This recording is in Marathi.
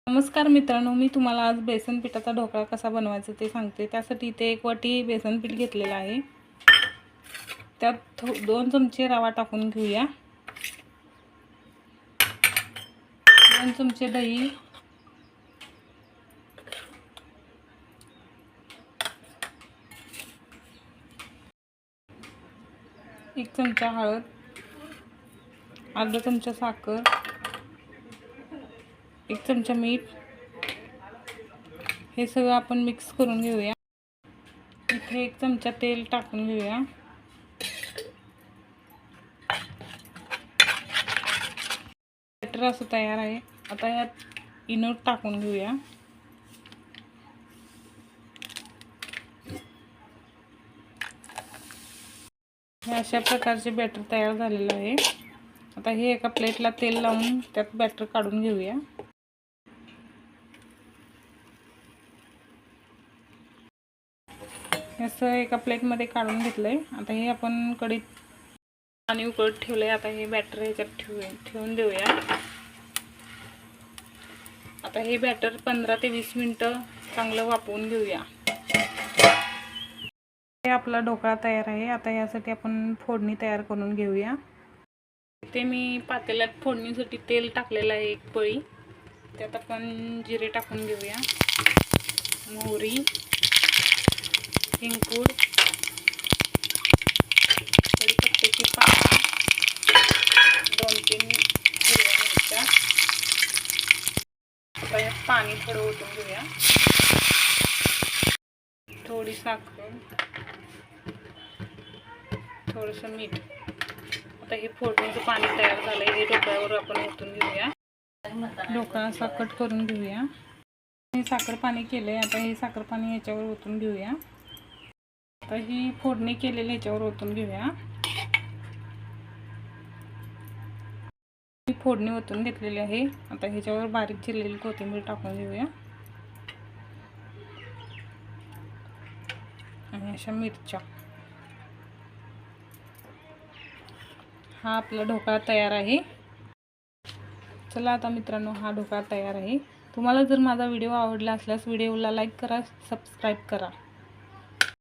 नमस्कार मित्रांनो, मी तुम्हाला आज बेसन पिठाचा ढोकळा कसा बनवायचा ते सांगते। त्यासाठी इथे 1 वाटी बेसन पीठ घेतलेलं आहे। त्यात 2 चमचे रवा टाकून घेऊया, 2 चमचे दही, 1 चमचा हळद, अर्धा चमचा साखर, 1 चमचा मीठ, हे सगळं आपण मिक्स करून घेऊया। इथे 1 चमचा तेल टाकून घेऊया। बॅटर असं तयार आहे। आता यात इनो टाकून घेऊया। हे अशा प्रकारचे बॅटर तयार झालेलं आहे। आता हे एका प्लेटला तेल लावून त्यात बॅटर काढून घेऊया। असं एका प्लेटमध्ये काढून घेतलंय। आता हे आपण कढईत पाणी उकळत ठेवलंय। आता हे बॅटर ह्याच्यात ठेवून देऊया। आता हे बॅटर 15 ते 20 मिनिटं चांगलं वाफवून घेऊया। हे आपला ढोकळा तयार आहे। आता यासाठी आपण फोडणी तयार करून घेऊया। इथे मी पातेल्यात फोडणीसाठी तेल टाकलेलं आहे 1 पळी। त्यात आपण जिरे टाकून घेऊया, मोहरी, हिंगपूड, कढीपत्त्याची पानं, 2-3 हिरव्या मिरच्या। आता यात पाणी थोडं ओतून घेऊया, थोडी साखर, थोडंसं मीठ। आता हे फोडणीचं पाणी तयार झालंय, हे ढोकळ्यावर आपण ओतून घेऊया। ढोकळा असा कट करून घेऊया। हे साखर पाणी केलंय। आता हे साखर पाणी याच्यावर ओतून घेऊया। आता ही फोडणी केलेली याच्यावर ओतून घेऊया। ही फोडणी ओतून घेतलेली आहे। आता ह्याच्यावर बारीक चिरलेली कोथिंबीर टाकून घेऊया आणि अशा मिरच्या। हा आपला ढोकळा तयार आहे। चला आता मित्रांनो, हा ढोकळा तयार आहे। तुम्हाला जर माझा व्हिडिओ आवडला असल्यास व्हिडिओला लाईक करा, सबस्क्राईब करा।